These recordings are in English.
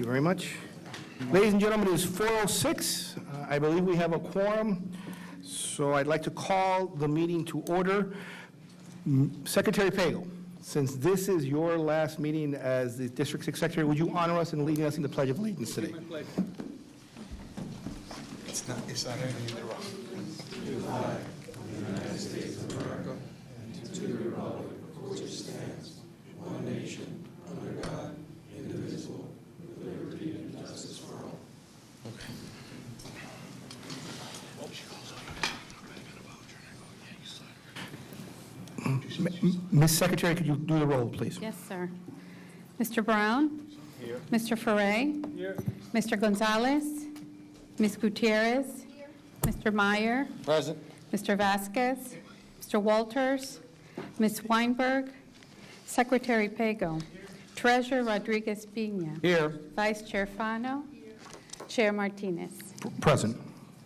you very much. Ladies and gentlemen, it is 4:06. I believe we have a quorum, so I'd like to call the meeting to order. Secretary Pagel, since this is your last meeting as the District Secretary, would you honor us in leading us in the Pledge of Allegiance today? It's not anything in the wrong. To the flag of the United States of America and to the republic for which it stands, one nation, under God, indivisible, with liberty and justice for all. Ms. Secretary, could you do the roll, please? Yes, sir. Mr. Brown? Here. Mr. Ferre? Here. Mr. Gonzalez? Ms. Gutierrez? Here. Mr. Meyer? Present. Mr. Vasquez? Mr. Walters? Ms. Weinberg? Secretary Pago? Treasurer Rodriguez Pina? Here. Vice Chair Fano? Chair Martinez? Present.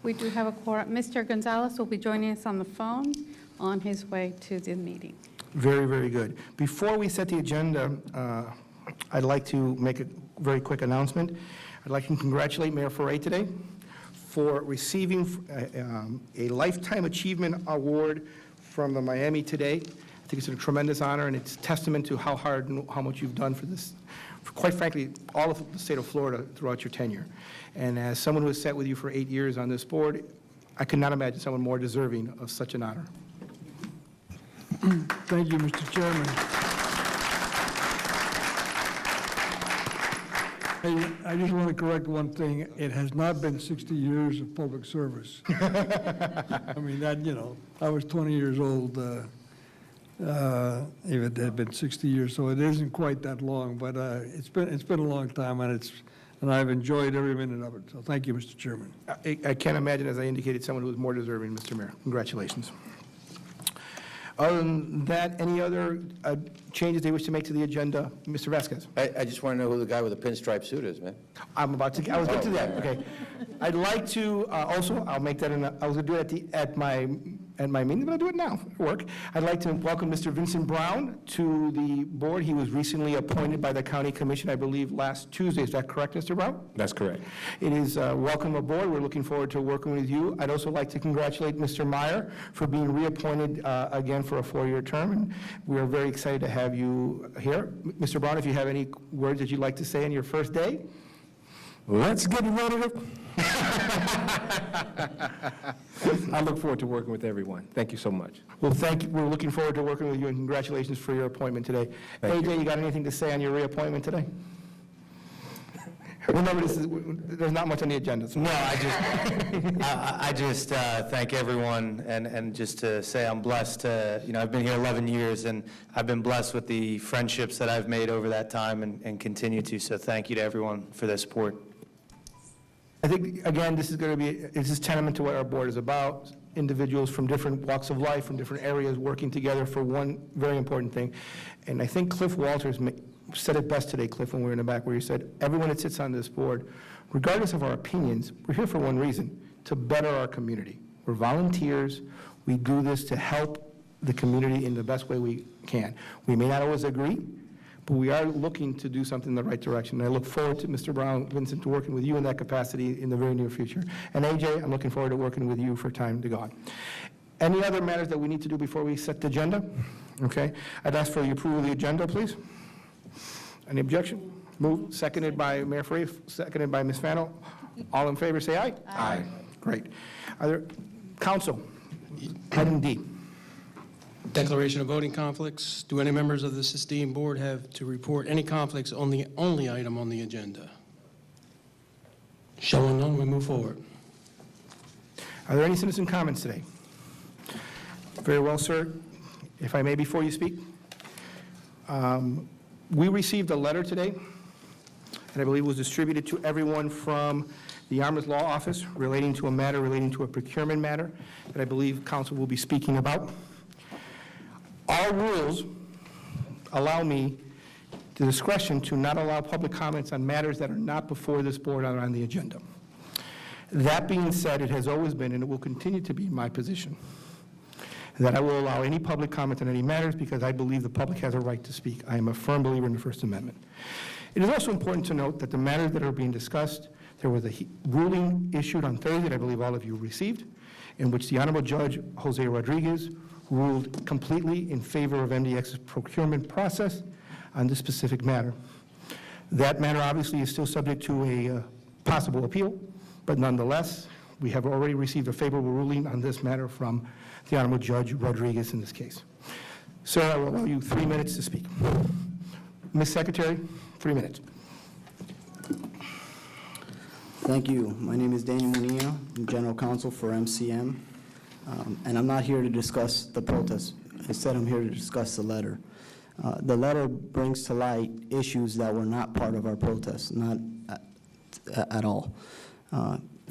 We do have a quorum. Mr. Gonzalez will be joining us on the phone on his way to the meeting. Very, very good. Before we set the agenda, I'd like to make a very quick announcement. I'd like to congratulate Mayor Ferre today for receiving a Lifetime Achievement Award from the Miami-Dade. I think it's a tremendous honor, and it's a testament to how hard and how much you've done for this, for, quite frankly, all of the state of Florida throughout your tenure. And as someone who has sat with you for 8 years on this board, I could not imagine someone more deserving of such an honor. Thank you, Mr. Chairman. Hey, I just want to correct one thing. It has not been 60 years of public service. I mean, that, you know, I was 20 years old if it had been 60 years, so it isn't quite that long, but it's been a long time, and I've enjoyed every minute of it. So thank you, Mr. Chairman. I can't imagine, as I indicated, someone who is more deserving, Mr. Mayor. Congratulations. Other than that, any other changes they wish to make to the agenda? Mr. Vasquez? I just want to know who the guy with the pinstripe suit is, man. I was getting to that, okay. I'd like to, also, I'll make that, I was going to do it at my meeting, but I'll do it now at work. I'd like to welcome Mr. Vincent Brown to the board. He was recently appointed by the County Commission, I believe, last Tuesday. Is that correct, Mr. Brown? That's correct. It is welcome aboard. We're looking forward to working with you. I'd also like to congratulate Mr. Meyer for being reappointed again for a 4-year term, and we are very excited to have you here. Mr. Brown, if you have any words that you'd like to say on your first day? Let's get ready to... I look forward to working with everyone. Thank you so much. Well, thank you. We're looking forward to working with you, and congratulations for your appointment today. AJ, you got anything to say on your reappointment today? Remember, there's not much on the agenda. So. No, I just thank everyone, and just to say I'm blessed to, I've been here 11 years, and I've been blessed with the friendships that I've made over that time and continue to, so thank you to everyone for their support. I think, again, this is tenement to what our board is about. Individuals from different walks of life, from different areas, working together for one very important thing. And I think Cliff Walters said it best today, Cliff, when we were in the back, where he said, everyone that sits on this board, regardless of our opinions, we're here for one reason, to better our community. We're volunteers. We do this to help the community in the best way we can. We may not always agree, but we are looking to do something in the right direction. And I look forward to Mr. Brown, Vincent, to working with you in that capacity in the very near future. And AJ, I'm looking forward to working with you for time to go on. Any other matters that we need to do before we set the agenda? Okay. I'd ask for the approval of the agenda, please. Any objection? Moved, seconded by Mayor Ferre, seconded by Ms. Fano. All in favor, say aye. Aye. Great. Are there, council, item D. Declaration of voting conflicts. Do any members of this esteemed board have to report any conflicts on the only item on the agenda? Showing none, we move forward. Are there any citizen comments today? Very well, sir. If I may, before you speak. We received a letter today, and I believe it was distributed to everyone from the Armor's Law Office relating to a procurement matter that I believe council will be speaking about. Our rules allow me the discretion to not allow public comments on matters that are not before this board or on the agenda. That being said, it has always been, and it will continue to be, my position that I will allow any public comment on any matters because I believe the public has a right to speak. I am a firm believer in the First Amendment. It is also important to note that the matters that are being discussed, there was a ruling issued on Thursday that I believe all of you received, in which the Honorable Judge Jose Rodriguez ruled completely in favor of MDX's procurement process on this specific matter. That matter obviously is still subject to a possible appeal, but nonetheless, we have already received a favorable ruling on this matter from the Honorable Judge Rodriguez in this case. Sir, I will allow you 3 minutes to speak. Ms. Secretary, 3 minutes. Thank you. My name is Daniel Munilla. I'm General Counsel for MCM, and I'm not here to discuss the protest. Instead, I'm here to discuss the letter. The letter brings to light issues that were not part of our protest, not at all.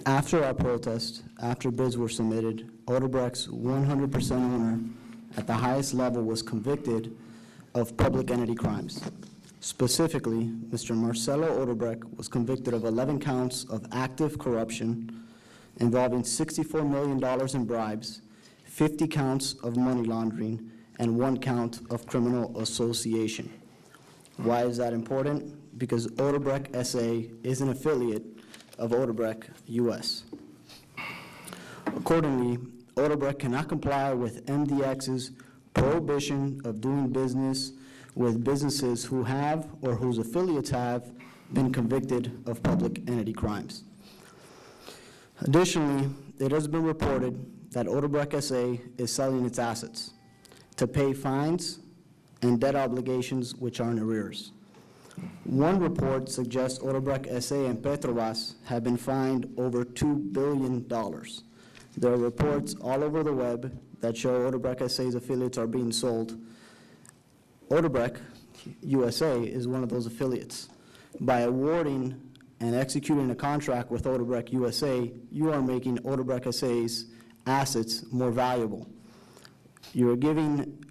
After our protest, after bids were submitted, Odebrecht's 100% owner at the highest level was convicted of public entity crimes. Specifically, Mr. Marcelo Odebrecht was convicted of 11 counts of active corruption involving $64 million in bribes, 50 counts of money laundering, and 1 count of criminal association. Why is that important? Because Odebrecht S.A. is an affiliate of Odebrecht U.S. Accordingly, Odebrecht cannot comply with MDX's prohibition of doing business with businesses who have or whose affiliates have been convicted of public entity crimes. Additionally, it has been reported that Odebrecht S.A. is selling its assets to pay fines and debt obligations which are in arrears. One report suggests Odebrecht S.A. and Petrobras have been fined over $2 billion. There are reports all over the web that show Odebrecht S.A.'s affiliates are being sold. Odebrecht USA is one of those affiliates. By awarding and executing a contract with Odebrecht USA, you are making Odebrecht S.A.'s assets more valuable. You are giving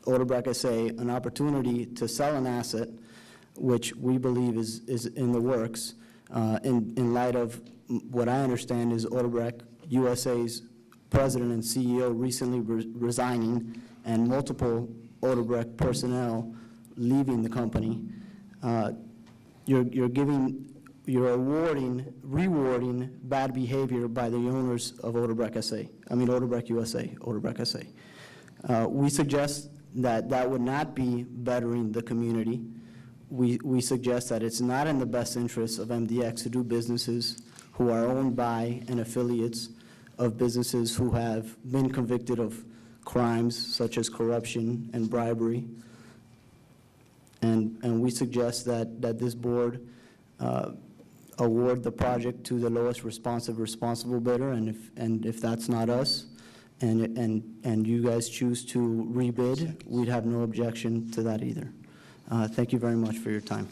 Odebrecht S.A. an opportunity to sell an asset, which we believe is in the works, in light of what I understand is Odebrecht USA's president and CEO recently resigning and multiple Odebrecht personnel leaving the company. You're rewarding bad behavior by the owners of Odebrecht S.A. I mean Odebrecht USA, Odebrecht S.A. We suggest that that would not be bettering the community. We suggest that it's not in the best interest of MDX to do businesses who are owned by and affiliates of businesses who have been convicted of crimes such as corruption and bribery. And we suggest that this board award the project to the lowest responsible bidder, and if that's not us, and you guys choose to rebid, we'd have no objection to that either. Thank you very much for your time.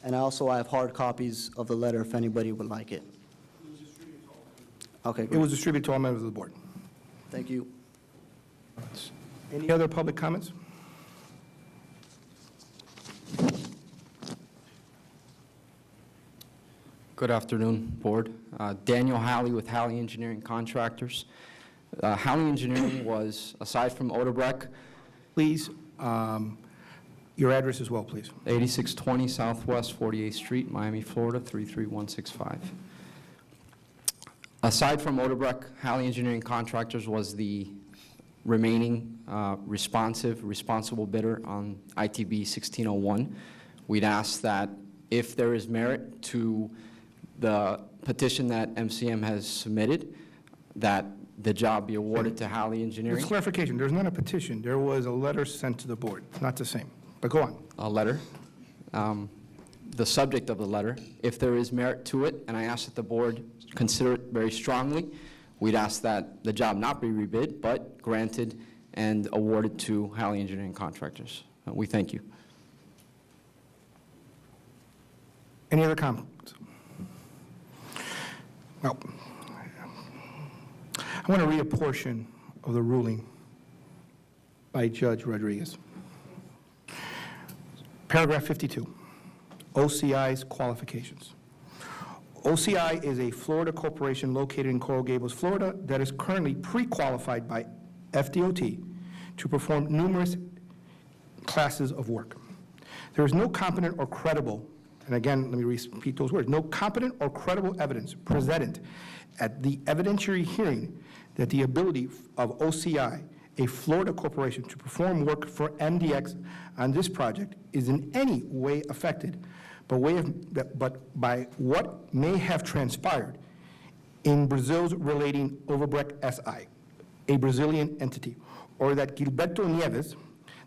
And also, I have hard copies of the letter if anybody would like it. Okay, It great. was distributed to all members of the board. Thank you. Any other public comments? Good afternoon, Board. Daniel Halley with Halley Engineering Contractors. Halley Engineering was, aside from Odebrecht, Please, your address as well, please. 8620 Southwest 48th Street, Miami, Florida, 33165. Aside from Odebrecht, Halley Engineering Contractors was the remaining responsible bidder on ITB 1601. We'd ask that if there is merit to the petition that MCM has submitted, that the job be awarded to Halley Engineering. Just clarification, there's not a petition. There was a letter sent to the board. It's not the same. But go on. A letter. The subject of the letter, if there is merit to it, and I ask that the board consider it very strongly, we'd ask that the job not be rebid, but granted and awarded to Halley Engineering Contractors. We thank you. Any other comments? Well, I want to read a portion of the ruling by Judge Rodriguez. Paragraph 52, OCI's qualifications. OCI is a Florida corporation located in Coral Gables, Florida, that is currently pre-qualified by FDOT to perform numerous classes of work. There is no competent or credible, and again, let me repeat those words, no competent or credible evidence presented at the evidentiary hearing that the ability of OCI, a Florida corporation, to perform work for MDX on this project is in any way affected but by what may have transpired in Brazil's relating Overbrecht SI, a Brazilian entity, or that Gilberto Nieves,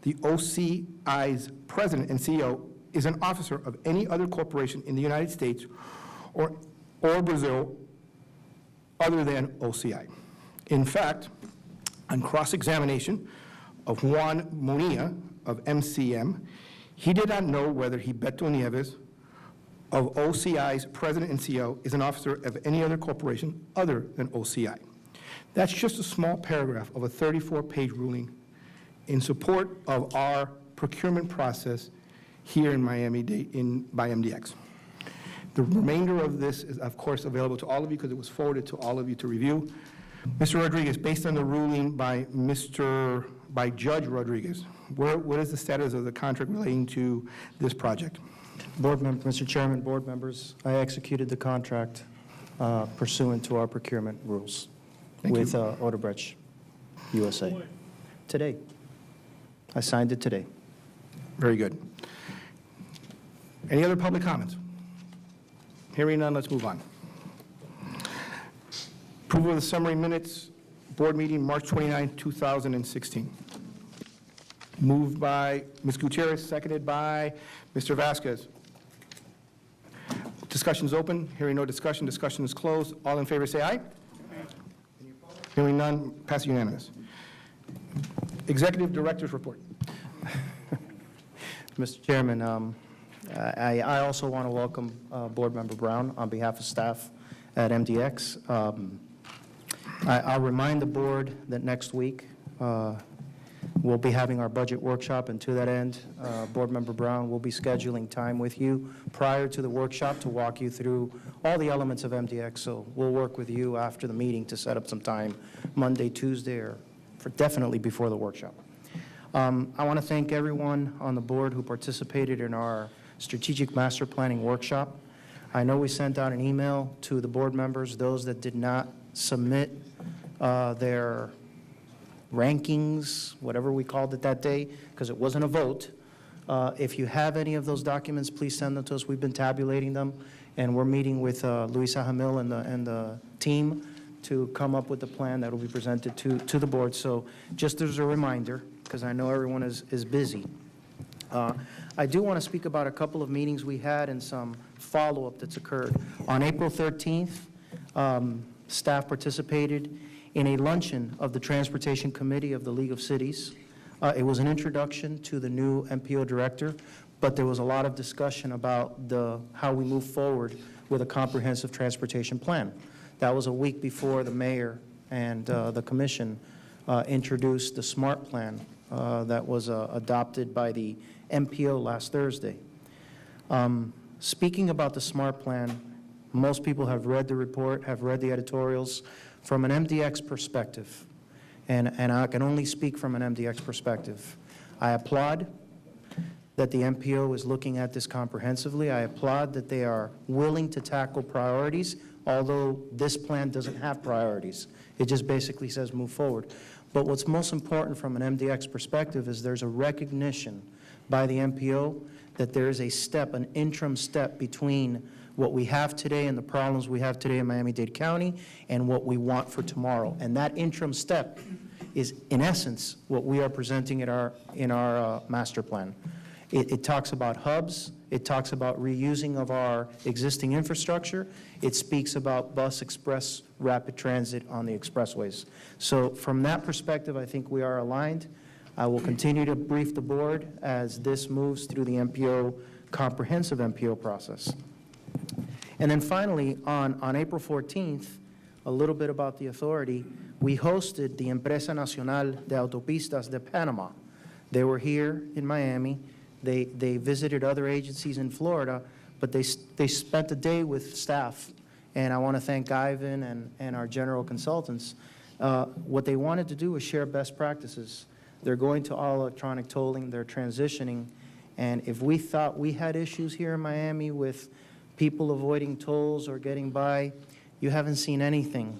the OCI's president and CEO, is an officer of any other corporation in the United States or Brazil other than OCI. In fact, on cross-examination of Juan Monilla of MCM, he did not know whether Gilberto Nieves of OCI's president and CEO is an officer of any other corporation other than OCI. That's just a small paragraph of a 34-page ruling in support of our procurement process here in Miami-Dade by MDX. The remainder of this is, of course, available to all of you because it was forwarded to all of you to review. Mr. Rodriguez, based on the ruling by Judge Rodriguez, what is the status of the contract relating to this project? Mr. Chairman, board members, I executed the contract pursuant to our procurement rules with Odebrecht USA. Today. I signed it today. Very good. Any other public comments? Hearing none, let's move on. Approval of the summary minutes, board meeting March 29, 2016. Moved by Ms. Gutierrez, seconded by Mr. Vasquez. Discussion is open. Hearing no discussion, discussion is closed. All in favor say aye. Hearing none, pass unanimous. Executive Director's report. Mr. Chairman, I also want to welcome Board Member Brown on behalf of staff at MDX. I'll remind the board that next week we'll be having our budget workshop, and to that end, Board Member Brown will be scheduling time with you prior to the workshop to walk you through all the elements of MDX. So we'll work with you after the meeting to set up some time Monday, Tuesday, or definitely before the workshop. I want to thank everyone on the board who participated in our strategic master planning workshop. I know we sent out an email to the board members, those that did not submit their rankings, whatever we called it that day, because it wasn't a vote. If you have any of those documents, please send them to us. We've been tabulating them, and we're meeting with Luisa Hamil and the team to come up with a plan that will be presented to the board. So just as a reminder, because I know everyone is busy, I do want to speak about a couple of meetings we had and some follow-up that's occurred. On April 13th, staff participated in a luncheon of the Transportation Committee of the League of Cities. It was an introduction to the new MPO director, but there was a lot of discussion about how we move forward with a comprehensive transportation plan. That was a week before the mayor and the commission introduced the SMART plan that was adopted by the MPO last Thursday. Speaking about the SMART plan, most people have read the report, have read the editorials. From an MDX perspective, and I can only speak from an MDX perspective, I applaud that the MPO is looking at this comprehensively. I applaud that they are willing to tackle priorities, although this plan doesn't have priorities. It just basically says move forward. But what's most important from an MDX perspective is there's a recognition by the MPO that there is a step, an interim step between what we have today and the problems we have today in Miami-Dade County and what we want for tomorrow. And that interim step is, in essence, what we are presenting in our master plan. It talks about hubs. It talks about reusing of our existing infrastructure. It speaks about bus, express, rapid transit on the expressways. So from that perspective, I think we are aligned. I will continue to brief the board as this moves through the MPO, comprehensive MPO process. And then finally, on April 14th, a little bit about the authority, we hosted the Empresa Nacional de Autopistas de Panama. They were here in Miami. They visited other agencies in Florida, but they spent a day with staff and I want to thank Ivan and our general consultants. What they wanted to do was share best practices. They're going to all electronic tolling, they're transitioning, and if we thought we had issues here in Miami with people avoiding tolls or getting by, you haven't seen anything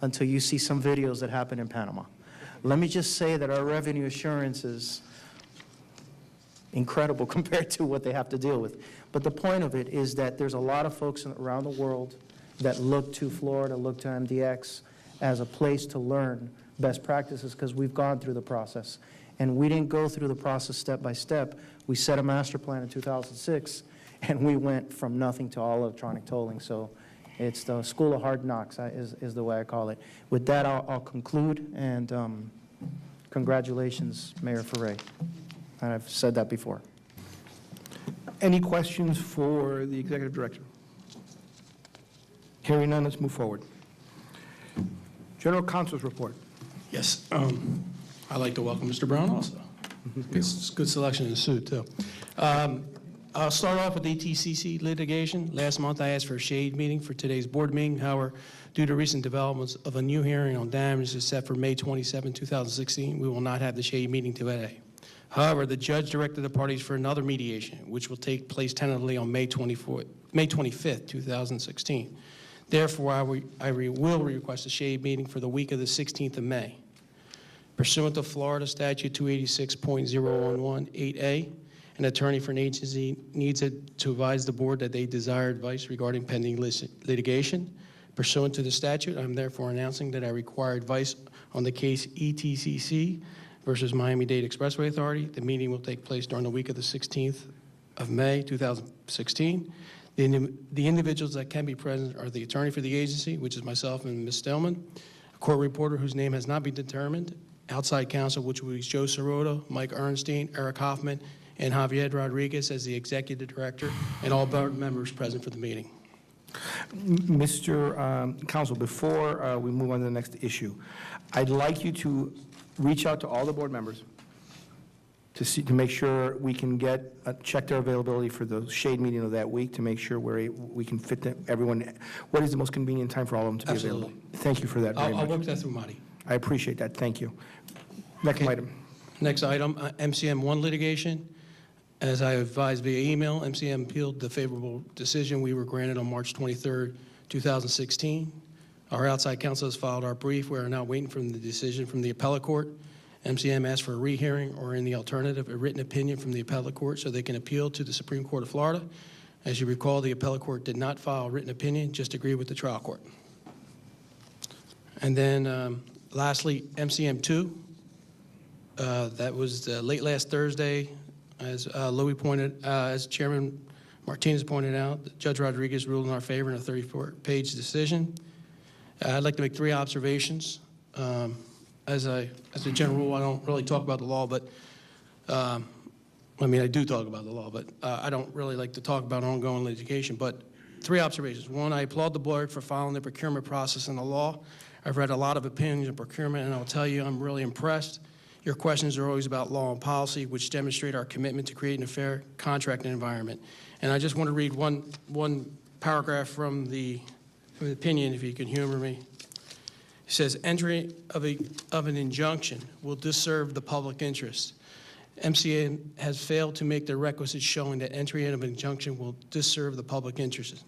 until you see some videos that happen in Panama. Let me just say that our revenue assurance is incredible compared to what they have to deal with. But the point of it is that there's a lot of folks around the world that look to Florida, look to MDX as a place to learn best practices because we've gone through the process. And we didn't go through the process step by step. We set a master plan in 2006, and we went from nothing to all electronic tolling. So it's the school of hard knocks is the way I call it. With that, I'll conclude, and congratulations, Mayor Ferre. And I've said that before. Any questions for the Executive Director? Hearing none, let's move forward. General Counsel's report. Yes, I'd like to welcome Mr. Brown also. It's a good selection in the suit, too. I'll start off with ATCC litigation. Last month, I asked for a shade meeting for today's board meeting. However, due to recent developments of a new hearing on damages set for May 27, 2016, we will not have the shade meeting today. However, the judge directed the parties for another mediation, which will take place tentatively on May 25, 2016. Therefore, I will request a shade meeting for the week of the 16th of May. Pursuant to Florida Statute 286.0118A, an attorney for an agency needs to advise the board that they desire advice regarding pending litigation. Pursuant to the statute, I'm therefore announcing that I require advice on the case ETCC versus Miami-Dade Expressway Authority. The meeting will take place during the week of the 16th of May, 2016. The individuals that can be present are the attorney for the agency, which is myself and Ms. Stillman, a court reporter whose name has not been determined, outside counsel, which will be Joe Sirota, Mike Ernstein, Eric Hoffman, and Javier Rodriguez as the executive director, and all board members present for the meeting. Mr. Counsel, before we move on to the next issue, I'd like you to reach out to all the board members to make sure we can check their availability for the shade meeting of that week to make sure we can fit everyone. What is the most convenient time for all of them to be Absolutely. available? Thank you for that very much. I'll work that through Marty. I appreciate that. Thank you. Next item. Next item, MCM1 litigation. As I advised via email, MCM appealed the favorable decision we were granted on March 23rd, 2016. Our outside counsel has filed our brief. We are now waiting for the decision from the appellate court. MCM asked for a rehearing or, in the alternative, a written opinion from the appellate court so they can appeal to the Supreme Court of Florida. As you recall, the appellate court did not file a written opinion, just agreed with the trial court. And then lastly, MCM2. That was late last Thursday. As as Chairman Martinez pointed out, Judge Rodriguez ruled in our favor in a 34-page decision. I'd like to make 3 observations. As a general rule, I don't really talk about the law, but I mean, I do talk about the law, but I don't really like to talk about ongoing litigation. But 3 observations. 1, I applaud the board for following the procurement process in the law. I've read a lot of opinions on procurement, and I'll tell you, I'm really impressed. Your questions are always about law and policy, which demonstrate our commitment to creating a fair contracting environment. And I just want to read one paragraph from the opinion, if you can humor me. It says, entry of an injunction will disserve the public interest. MCA has failed to make the requisite showing that entry of an injunction will disserve the public interest.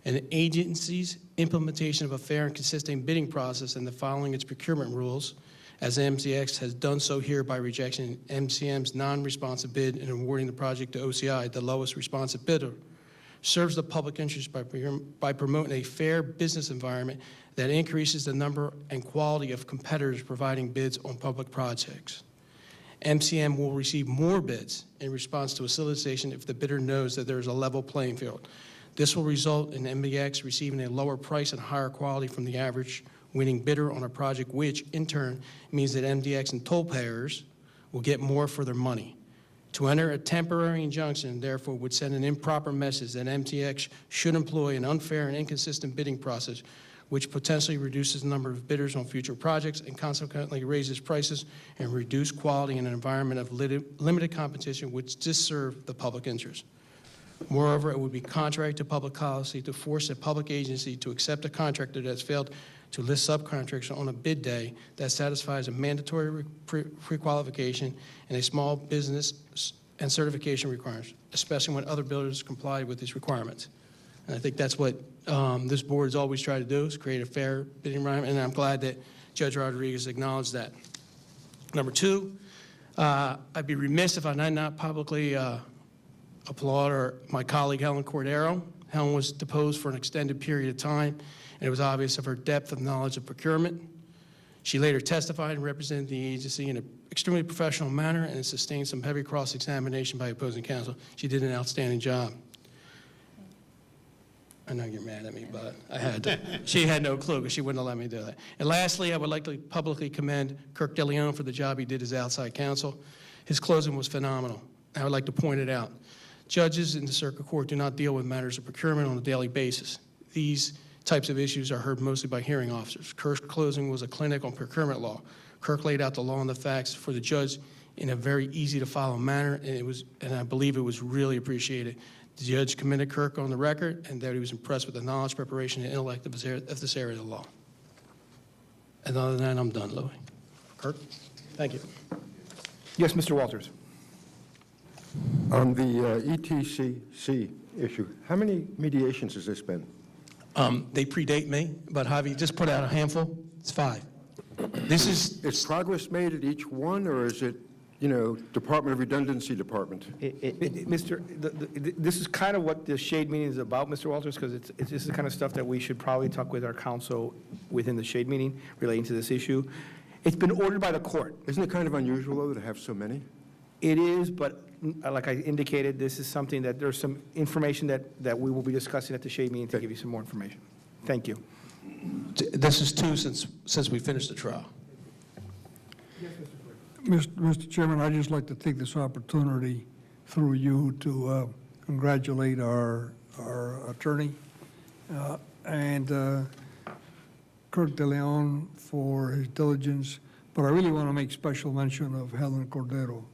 An agency's implementation of a fair and consistent bidding process and the following its procurement rules, as MDX has done so here by rejecting MCM's non-responsive bid and awarding the project to OCI, the lowest responsive bidder, serves the public interest by promoting a fair business environment that increases the number and quality of competitors providing bids on public projects. MCM will receive more bids in response to a solicitation if the bidder knows that there is a level playing field. This will result in MDX receiving a lower price and higher quality from the average winning bidder on a project, which in turn means that MDX and toll payers will get more for their money. To enter a temporary injunction, therefore, would send an improper message that MDX should employ an unfair and inconsistent bidding process, which potentially reduces the number of bidders on future projects and consequently raises prices and reduce quality in an environment of limited competition, which disserve the public interest. Moreover, it would be contrary to public policy to force a public agency to accept a contractor that's failed to list subcontractors on a bid day that satisfies a mandatory pre-qualification and a small business and certification requirements, especially when other builders comply with these requirements. And I think that's what this board has always tried to do, is create a fair bidding environment, and I'm glad that Judge Rodriguez acknowledged that. Number two, I'd be remiss if I did not publicly applaud my colleague Helen Cordero. Helen was deposed for an extended period of time, and it was obvious of her depth of knowledge of procurement. She later testified and represented the agency in an extremely professional manner and sustained some heavy cross-examination by opposing counsel. She did an outstanding job. I know you're mad at me, but I had to. She had no clue because she wouldn't have let me do that. And lastly, I would like to publicly commend Kirk DeLeon for the job he did as outside counsel. His closing was phenomenal. I would like to point it out. Judges in the circuit court do not deal with matters of procurement on a daily basis. These types of issues are heard mostly by hearing officers. Kirk's closing was a clinic on procurement law. Kirk laid out the law and the facts for the judge in a very easy-to-follow manner, and I believe it was really appreciated. The judge commended Kirk on the record and that he was impressed with the knowledge, preparation, and intellect of this area of the law. And other than that, I'm done, Louis. Kirk, thank you. Yes, Mr. Walters. On the ETCC issue, how many mediations has this been? They predate me, but Javi just put out a handful. It's 5. Is progress made at each one, or is it, Department of Redundancy Department? This is kind of what the shade meeting is about, Mr. Walters, because this is the kind of stuff that we should probably talk with our counsel within the shade meeting relating to this issue. It's been ordered by the court. Isn't it kind of unusual, though, to have so many? It is, but like I indicated, this is something that there's some information that we will be discussing at the shade meeting to give you some more information. Thank you. This is 2 since we finished the trial. Mr. Chairman, I'd just like to take this opportunity through you to congratulate our attorney and Kirk DeLeon for his diligence, but I really want to make special mention of Helen Cordero.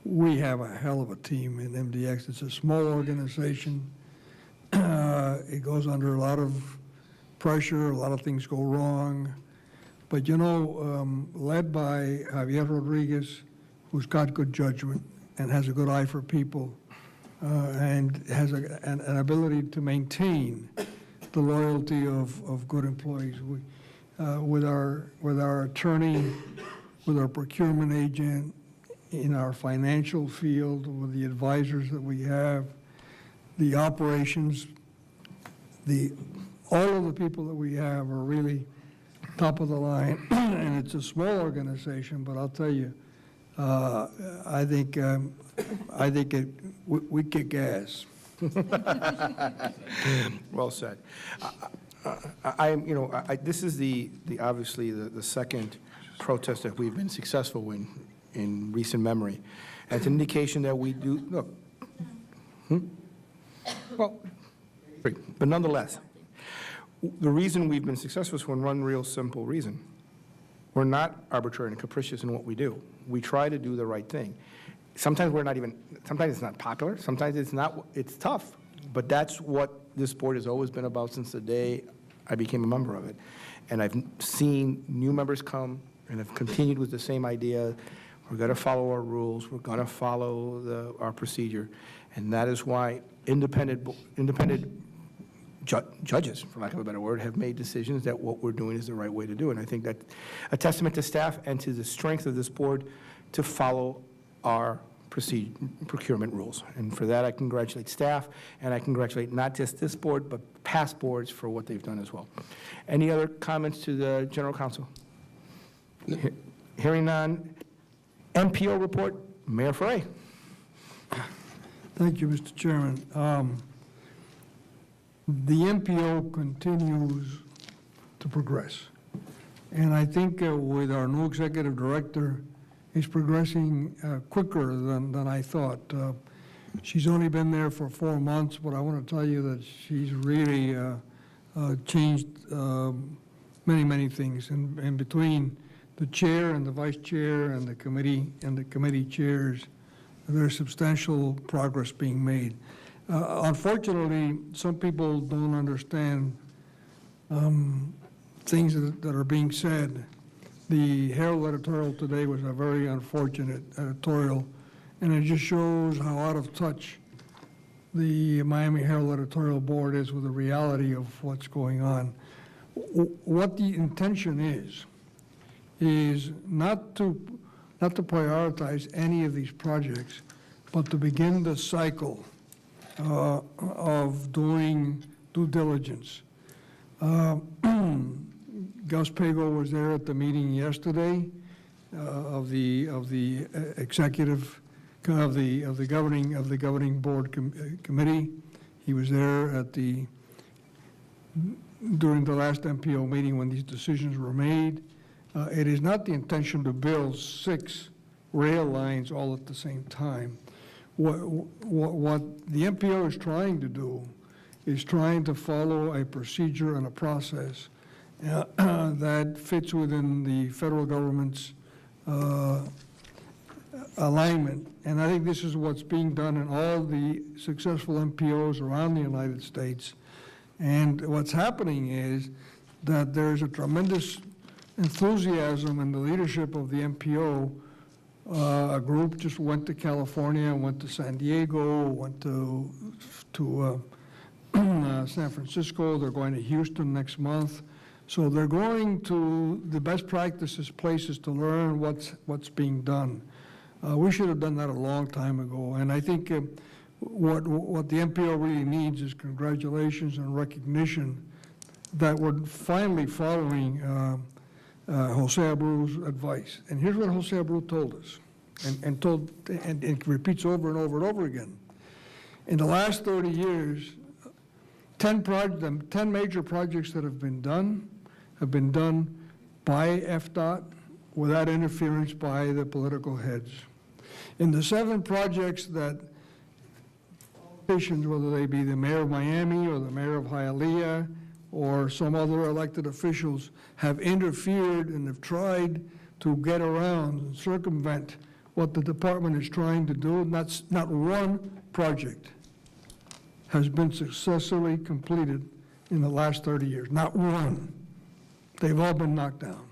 We have a hell of a team in MDX. It's a small organization. It goes under a lot of pressure. A lot of things go wrong. But, led by Javier Rodriguez, who's got good judgment and has a good eye for people and has an ability to maintain the loyalty of good employees. With our attorney, with our procurement agent, in our financial field, with the advisors that we have, the operations, all of the people that we have are really top of the line. And it's a small organization, but I'll tell you, I think we kick ass. Well said. This is obviously the second protest that we've been successful in recent memory. And it's an indication that we do, look. Well, but nonetheless, the reason we've been successful is for one real simple reason. We're not arbitrary and capricious in what we do. We try to do the right thing. Sometimes sometimes it's not popular, sometimes it's tough, but that's what this board has always been about since the day I became a member of it. And I've seen new members come and have continued with the same idea. We're going to follow our rules. We're going to follow our procedure. And that is why independent judges, for lack of a better word, have made decisions that what we're doing is the right way to do. And I think that's a testament to staff and to the strength of this board to follow our procurement rules. And for that, I congratulate staff, and I congratulate not just this board, but past boards for what they've done as well. Any other comments to the General Counsel? Hearing none. MPO report, Mayor Frey. Thank you, Mr. Chairman. The MPO continues to progress. And I think with our new executive director, it's progressing quicker than I thought. She's only been there for 4 months, but I want to tell you that she's really changed many, many things. And between the chair and the vice chair and the committee chairs, there's substantial progress being made. Unfortunately, some people don't understand things that are being said. The Herald editorial today was a very unfortunate editorial, and it just shows how out of touch the Miami Herald editorial board is with the reality of what's going on. What the intention is not to prioritize any of these projects, but to begin the cycle of doing due diligence. Gus Pago was there at the meeting yesterday of the executive of the governing board committee. He was there at during the last MPO meeting when these decisions were made. It is not the intention to build 6 rail lines all at the same time. What the MPO is trying to do is trying to follow a procedure and a process that fits within the federal government's alignment. And I think this is what's being done in all the successful MPOs around the United States. And what's happening is that there's a tremendous enthusiasm in the leadership of the MPO. A group just went to California, went to San Diego, went to San Francisco. They're going to Houston next month. So they're going to the best practices places to learn what's being done. We should have done that a long time ago. And I think what the MPO really needs is congratulations and recognition that we're finally following Jose Abru's advice. And here's what Jose Abru told us, and repeats over and over and over again. In the last 30 years, 10 major projects that have been done by FDOT without interference by the political heads. In the 7 projects that politicians, whether they be the mayor of Miami or the mayor of Hialeah or some other elected officials, have interfered and have tried to get around and circumvent what the department is trying to do, not one project has been successfully completed in the last 30 years, not one. They've all been knocked down.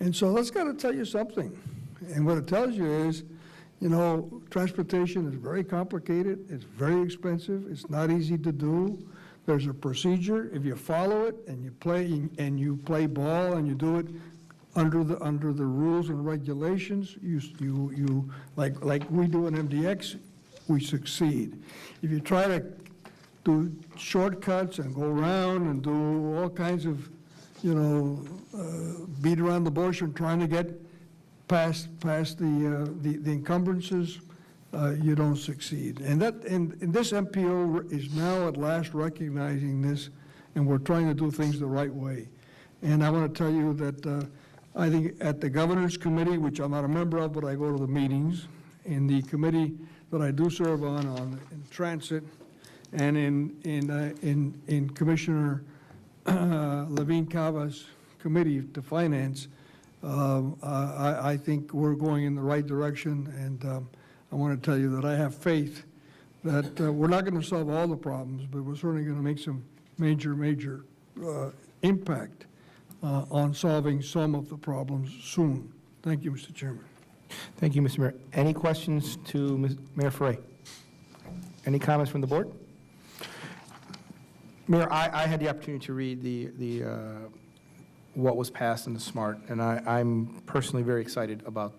And so that's got to tell you something. And what it tells you is, you know, transportation is very complicated, it's very expensive, it's not easy to do. There's a procedure. If you follow it and you play ball and you do it under the rules and regulations, you like we do in MDX, we succeed. If you try to do shortcuts and go around and do all kinds of, you know, beat around the bush and trying to get past the encumbrances, you don't succeed. And this MPO is now at last recognizing this, and we're trying to do things the right way. And I want to tell you that I think at the Governor's Committee, which I'm not a member of, but I go to the meetings, in the committee that I do serve on in transit, and in Commissioner Levine Cava's committee to finance, I think we're going in the right direction, and I want to tell you that I have faith that we're not going to solve all the problems, but we're certainly going to make some major impact on solving some of the problems soon. Thank you, Mr. Chairman. Thank you, Mr. Mayor. Any questions to Mayor Ferre? Any comments from the board? Mayor, I had the opportunity to read the what was passed in the SMART, and I'm personally very excited about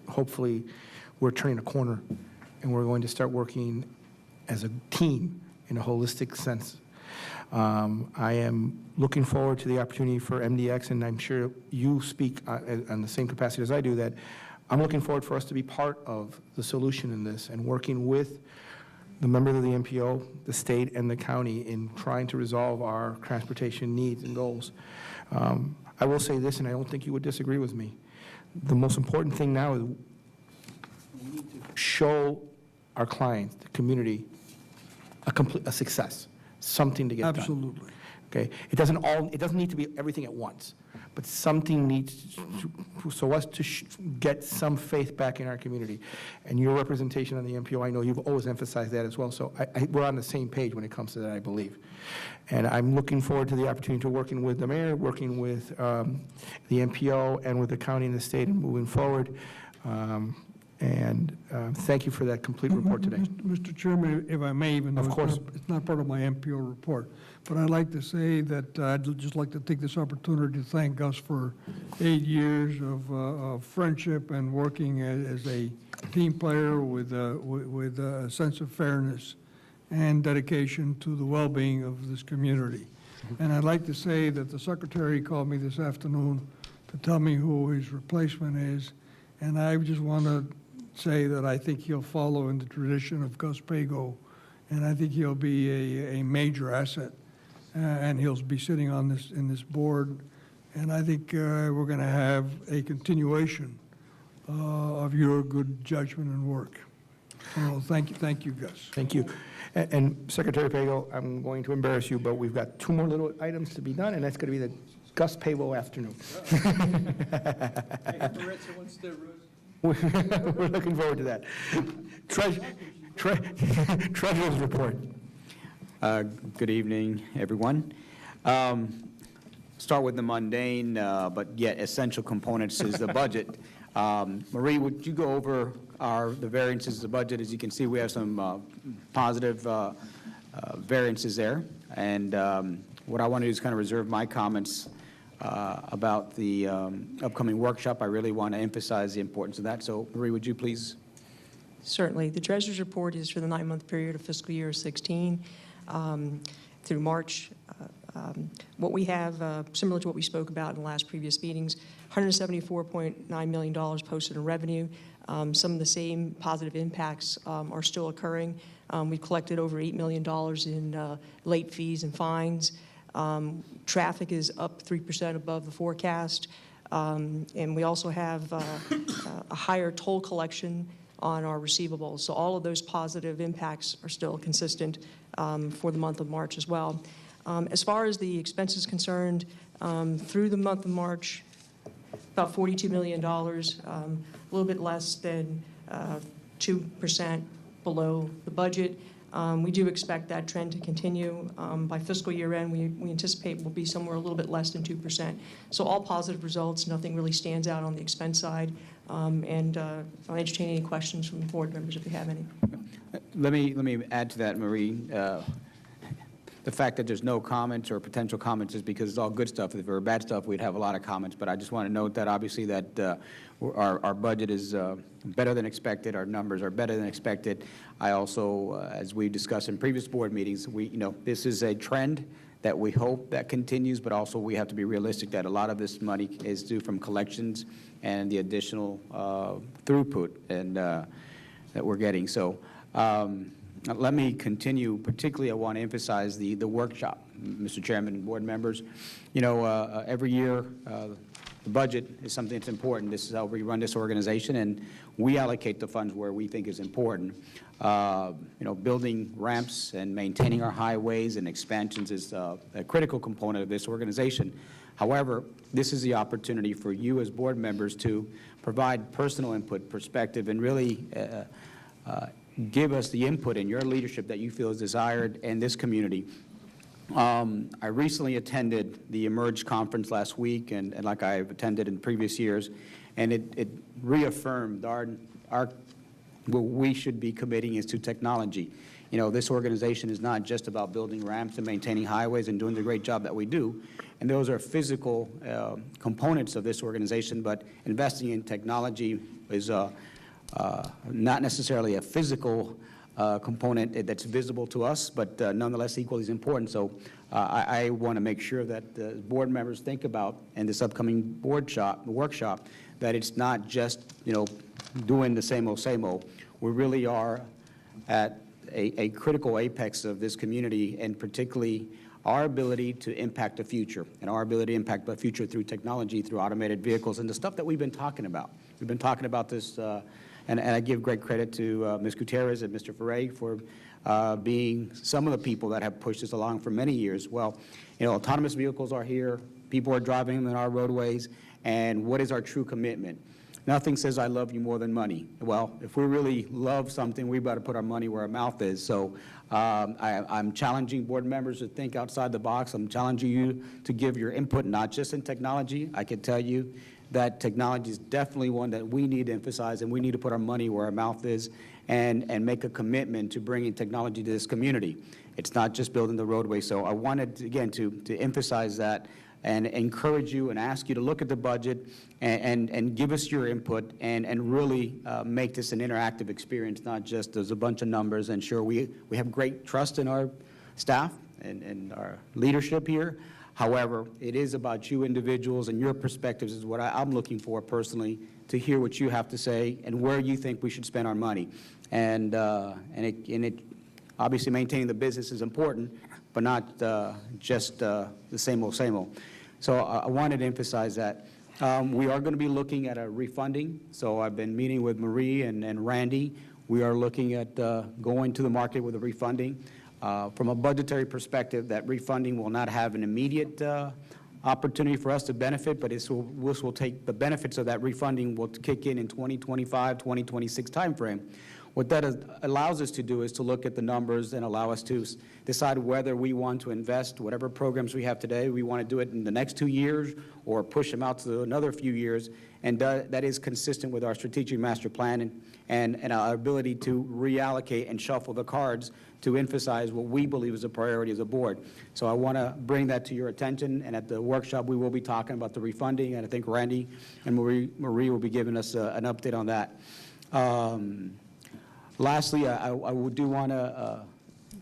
hopefully we're turning a corner and we're going to start working as a team in a holistic sense. I am looking forward to the opportunity for MDX, and I'm sure you speak on the same capacity as I do, that I'm looking forward for us to be part of the solution in this and working with the members of the MPO, the state, and the county in trying to resolve our transportation needs and goals. I will say this, and I don't think you would disagree with me. The most important thing now is we need to show our clients, the community, a success, something to get done. Absolutely. okay? It doesn't need to be everything at once, but something needs so us to get some faith back in our community. And your representation on the MPO, I know you've always emphasized that as well, so we're on the same page when it comes to that, I believe. And I'm looking forward to the opportunity to working with the mayor, working with the MPO, and with the county and the state, and moving forward. Thank you for that complete report today. Mr. Chairman, if I may, even though Of course. it's not part of my MPO report, but I'd like to say that I'd just like to take this opportunity to thank Gus for 8 years of friendship and working as a team player with a sense of fairness and dedication to the well-being of this community. And I'd like to say that the secretary called me this afternoon to tell me who his replacement is, and I just want to say that I think he'll follow in the tradition of Gus Pago, and I think he'll be a major asset, and he'll be sitting on in this board, and I think we're going to have a continuation of your good judgment and work. So thank you, Gus. Thank you. And Secretary Pago, I'm going to embarrass you, but we've got 2 more little items to be done, and that's going to be the Gus Pago afternoon. We're looking forward to that. Treasurer's report. Good evening, everyone. Start with the mundane, but yet essential components is the budget. Marie, would you go over the variances of the budget? As you can see, we have some positive variances there. And what I want to do is kind of reserve my comments about the upcoming workshop. I really want to emphasize the importance of that. So, Marie, would you please? Certainly. The Treasurer's report is for the 9-month period of fiscal year 16 through March. What we have, similar to what we spoke about in the last previous meetings, $174.9 million posted in revenue. Some of the same positive impacts are still occurring. We've collected over $8 million in late fees and fines. Traffic is up 3% above the forecast. And we also have a higher toll collection on our receivables. So all of those positive impacts are still consistent for the month of March as well. As far as the expenses concerned, through the month of March, about $42 million, a little bit less than 2% below the budget. We do expect that trend to continue. By fiscal year end, we anticipate will be somewhere a little bit less than 2%. So all positive results, nothing really stands out on the expense side. I'll entertain any questions from the board members if you have any. Let me add to that, Marie. The fact that there's no comments or potential comments is because it's all good stuff. If it were bad stuff, we'd have a lot of comments. But I just want to note that obviously that our budget is better than expected. Our numbers are better than expected. I also, as we discussed in previous board meetings, this is a trend that we hope that continues, but also we have to be realistic that a lot of this money is due from collections and the additional throughput and that we're getting. So. Let me continue. Particularly, I want to emphasize the workshop, Mr. Chairman and board members. Every year, the budget is something that's important. This is how we run this organization, and we allocate the funds where we think is important. Building ramps and maintaining our highways and expansions is a critical component of this organization. However, this is the opportunity for you as board members to provide personal input, perspective, and really give us the input in your leadership that you feel is desired in this community. I recently attended the Emerge conference last week, and like I've attended in previous years, and it reaffirmed what we should be committing is to technology. This organization is not just about building ramps and maintaining highways and doing the great job that we do, and those are physical components of this organization, but investing in technology is not necessarily a physical component that's visible to us, but nonetheless equally as important. So I want to make sure that the board members think about in this upcoming workshop that it's not just doing the same old. We really are at a critical apex of this community, and particularly our ability to impact the future, and our ability to impact the future through technology, through automated vehicles, and the stuff that we've been talking about. We've been talking about this. And I give great credit to Ms. Gutierrez and Mr. Ferre for being some of the people that have pushed us along for many years. Well, autonomous vehicles are here, people are driving them in our roadways, and what is our true commitment? Nothing says I love you more than money. Well, if we really love something, we better put our money where our mouth is. So I'm challenging board members to think outside the box. I'm challenging you to give your input, not just in technology. I can tell you that technology is definitely one that we need to emphasize, and we need to put our money where our mouth is and make a commitment to bringing technology to this community. It's not just building the roadway. So I wanted, again, to emphasize that and encourage you and ask you to look at the budget and give us your input and really make this an interactive experience, not just as a bunch of numbers. And sure, we have great trust in our staff and our leadership here. However, it is about you individuals and your perspectives is what I'm looking for personally, to hear what you have to say and where you think we should spend our money. And it obviously maintaining the business is important, but not just the same old, same old. So I wanted to emphasize that. We are going to be looking at a refunding. So I've been meeting with Marie and Randy. We are looking at going to the market with a refunding. From a budgetary perspective, that refunding will not have an immediate opportunity for us to benefit, but this will take the benefits of that refunding will kick in 2025, 2026 timeframe. What that allows us to do is to look at the numbers and allow us to decide whether we want to invest whatever programs we have today. We want to do it in the next 2 years or push them out to another few years. And that is consistent with our strategic master plan and our ability to reallocate and shuffle the cards to emphasize what we believe is a priority as a board. So I want to bring that to your attention. And at the workshop, we will be talking about the refunding. And I think Randy and Marie will be giving us an update on that. Lastly, I do want to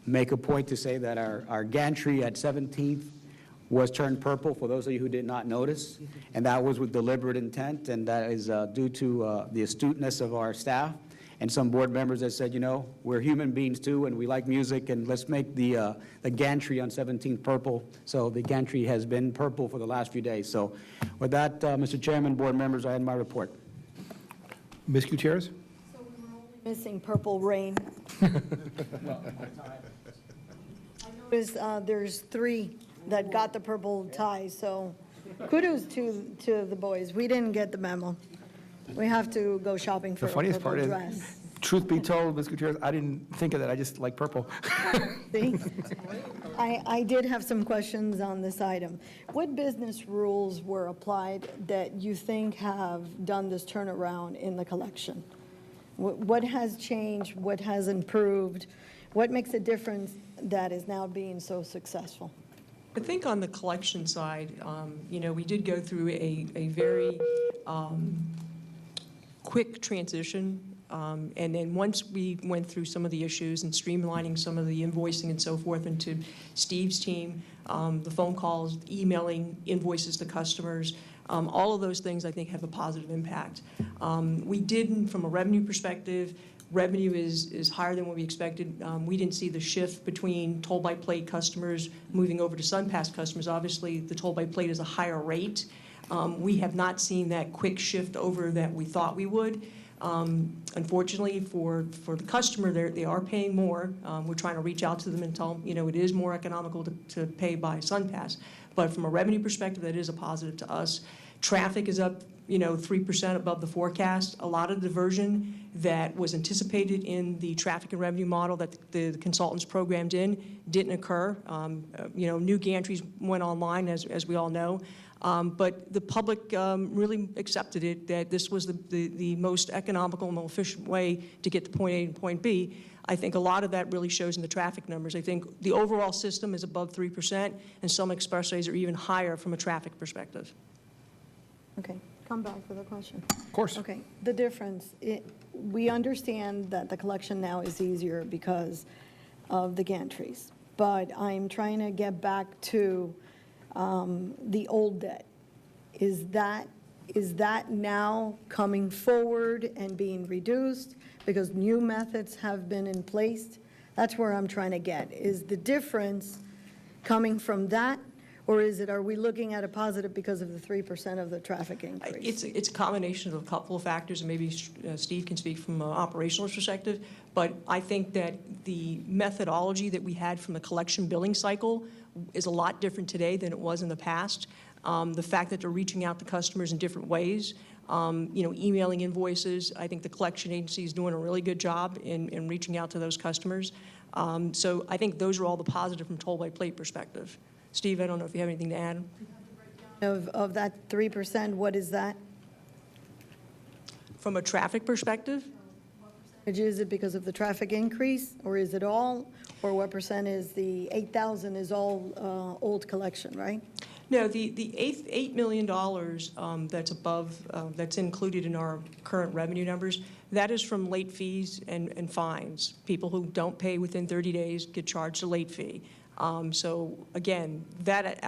make a point to say that our gantry at 17th was turned purple, for those of you who did not notice, and that was with deliberate intent, and that is due to the astuteness of our staff and some board members that said, we're human beings too, and we like music, and let's make the gantry on 17th purple. So the gantry has been purple for the last few days. So with that, Mr. Chairman, board members, I end my report. Ms. Gutierrez? Missing purple rain. I noticed there's 3 that got the purple tie, so kudos to the boys. We didn't get the memo. We have to go shopping for The a funniest purple part dress. is, truth be told, Ms. Gutierrez, I didn't think of that. I just like purple. See? I did have some questions on this item. What business rules were applied that you think have done this turnaround in the collection? What has changed? What has improved? What makes a difference that is now being so successful? I think on the collection side, we did go through a very quick transition. And then once we went through some of the issues and streamlining some of the invoicing and so forth into Steve's team, the phone calls, emailing invoices to customers, all of those things I think have a positive impact. We did, from a revenue perspective, revenue is higher than what we expected. We didn't see the shift between toll-by-plate customers moving over to SunPass customers. Obviously, the toll-by-plate is a higher rate. We have not seen that quick shift over that we thought we would. Unfortunately, for the customer, they are paying more. We're trying to reach out to them and tell them, it is more economical to pay by SunPass. But from a revenue perspective, that is a positive to us. Traffic is up, 3% above the forecast. A lot of diversion that was anticipated in the traffic and revenue model that the consultants programmed in didn't occur. New gantries went online, as we all know. But the public really accepted it, that this was the most economical and most efficient way to get to point A and point B. I think a lot of that really shows in the traffic numbers. I think the overall system is above 3%, and some expressways are even higher from a traffic perspective. Okay, come back with a question. Of course. Okay, the difference, we understand that the collection now is easier because of the gantries, but I'm trying to get back to the old debt. Is that now coming forward and being reduced because new methods have been in place? That's where I'm trying to get. Is the difference coming from that, Or are we looking at a positive because of the 3% of the traffic increase? It's a combination of a couple of factors, and maybe Steve can speak from an operational perspective, but I think that the methodology that we had from the collection billing cycle is a lot different today than it was in the past. The fact that they're reaching out to customers in different ways, emailing invoices. I think the collection agency is doing a really good job in reaching out to those customers. So I think those are all the positive from toll by plate perspective. Steve, I don't know if you have anything to add. Of that 3%, what is that? From a traffic perspective? Is it because of the traffic increase, or is it all? Or what percent is the 8,000 is all old collection, right? No, the $8 million that's above, that's included in our current revenue numbers, that is from late fees and fines. People who don't pay within 30 days get charged a late fee. So again, that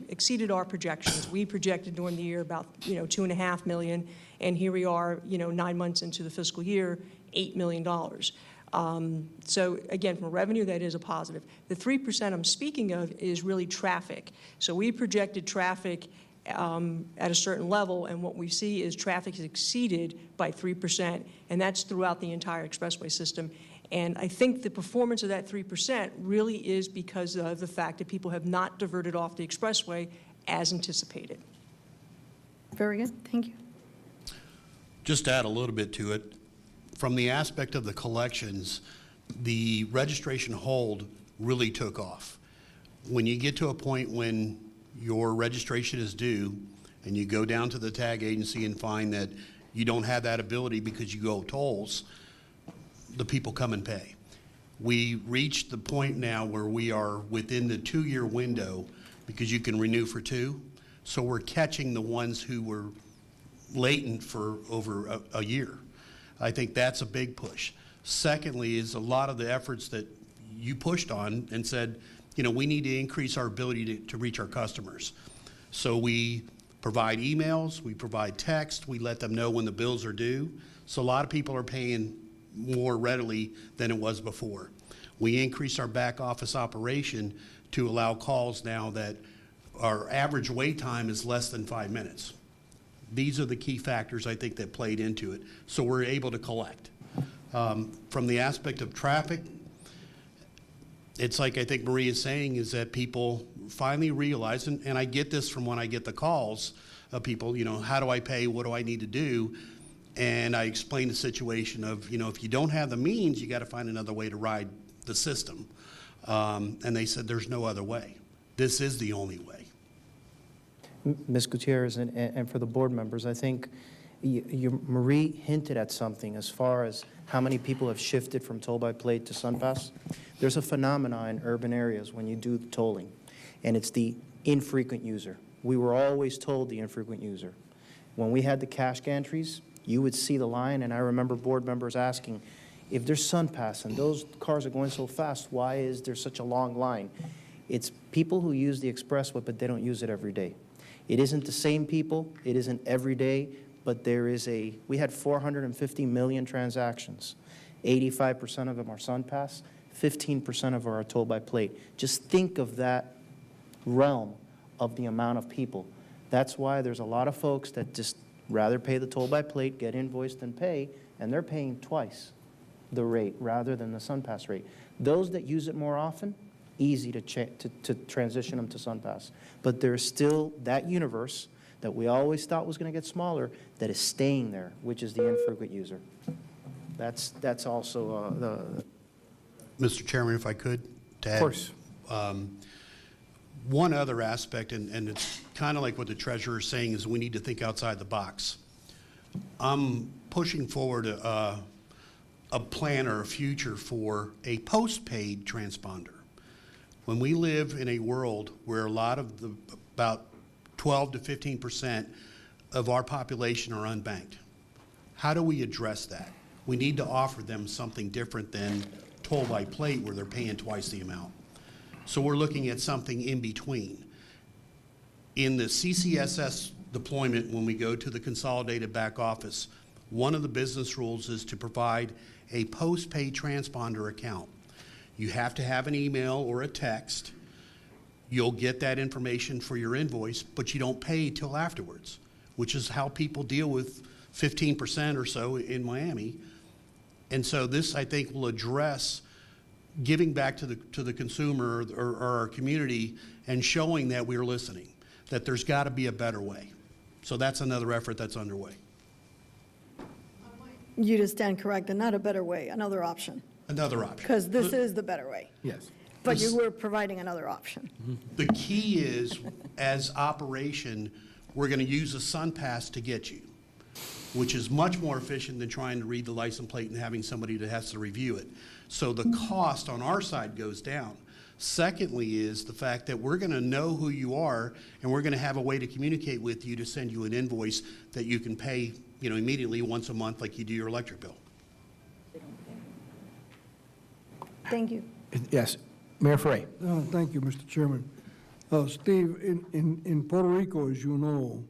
exceeded our projections. We projected during the year about $2.5 million, and here we are 9 months into the fiscal year, $8 million. So again, from revenue, that is a positive. The 3% I'm speaking of is really traffic. So we projected traffic at a certain level, and what we see is traffic is exceeded by 3%, and that's throughout the entire expressway system. And I think the performance of that 3% really is because of the fact that people have not diverted off the expressway as anticipated. Very good, thank you. Just to add a little bit to it, from the aspect of the collections, the registration hold really took off. When you get to a point when your registration is due and you go down to the tag agency and find that you don't have that ability because you owe tolls, the people come and pay. We reached the point now where we are within the 2-year window because you can renew for 2. So we're catching the ones who were latent for over a year. I think that's a big push. Secondly is a lot of the efforts that you pushed on and said, we need to increase our ability to reach our customers. So we provide emails, we provide text, we let them know when the bills are due. So a lot of people are paying more readily than it was before. We increased our back office operation to allow calls now that our average wait time is less than 5 minutes. These are the key factors I think that played into it. So we're able to collect. From the aspect of traffic, it's like I think Marie is saying is that people finally realize, and I get this from when I get the calls of people, how do I pay, what do I need to do? And I explain the situation of, if you don't have the means, you got to find another way to ride the system. And they said there's no other way. This is the only way. Ms. Gutierrez and for the board members, I think Marie hinted at something as far as how many people have shifted from toll by plate to SunPass. There's a phenomenon in urban areas when you do the tolling, and it's the infrequent user. We were always told the infrequent user. When we had the cash gantries, you would see the line, and I remember board members asking, if there's SunPass and those cars are going so fast, why is there such a long line? It's people who use the expressway, but they don't use it every day. It isn't the same people, it isn't every day, but we had 450 million transactions. 85% of them are SunPass, 15% of them are toll by plate. Just think of that realm of the amount of people. That's why there's a lot of folks that just rather pay the toll by plate, get invoiced, than pay, and they're paying twice the rate rather than the SunPass rate. Those that use it more often, easy to transition them to SunPass. But there's still that universe that we always thought was going to get smaller that is staying there, which is the infrequent user. That's also Mr. Chairman, if I could, to add. Of course. One other aspect, and it's kind of like what the treasurer is saying, is we need to think outside the box. I'm pushing forward a plan or a future for a postpaid transponder. When we live in a world where a lot of about 12 to 15% of our population are unbanked, how do we address that? We need to offer them something different than toll by plate where they're paying twice the amount. So we're looking at something in between. In the CCSS deployment, when we go to the consolidated back office, one of the business rules is to provide a postpaid transponder account. You have to have an email or a text. You'll get that information for your invoice, but you don't pay till afterwards, which is how people deal with 15% or so in Miami. And so this, I think, will address giving back to the consumer or our community and showing that we're listening, that there's got to be a better way. So that's another effort that's underway. You just stand corrected, not a better way, another option. Another option. Because this is the better way. Yes. But you were providing another option. The key is, as operation, we're going to use a SunPass to get you, which is much more efficient than trying to read the license plate and having somebody that has to review it. So the cost on our side goes down. Secondly is the fact that we're going to know who you are, and we're going to have a way to communicate with you to send you an invoice that you can pay, immediately once a month like you do your electric bill. Thank you. Yes. Mayor Ferre. Thank you, Mr. Chairman. Steve, in Puerto Rico, as you know,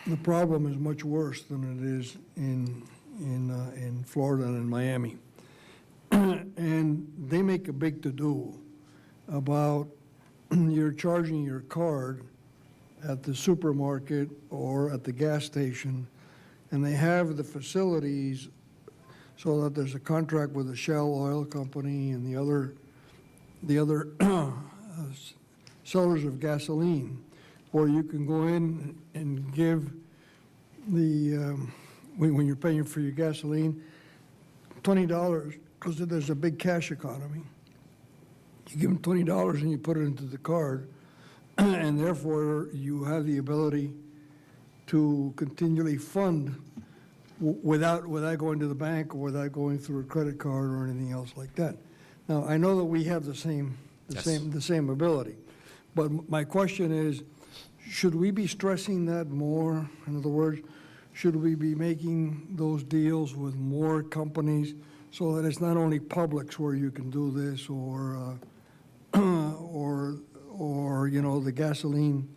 the problem is much worse than it is in Florida and in Miami. And they make a big to-do about you're charging your card at the supermarket or at the gas station, and they have the facilities so that there's a contract with the Shell Oil Company and the other sellers of gasoline, where you can go in and give the, when you're paying for your gasoline, $20, because there's a big cash economy. You give them $20 and you put it into the card, and therefore you have the ability to continually fund without going to the bank or without going through a credit card or anything else like that. Now, I know that we have the same ability, but my question is, should we be stressing that more? In other words, should we be making those deals with more companies so that it's not only Publix where you can do this or the gasoline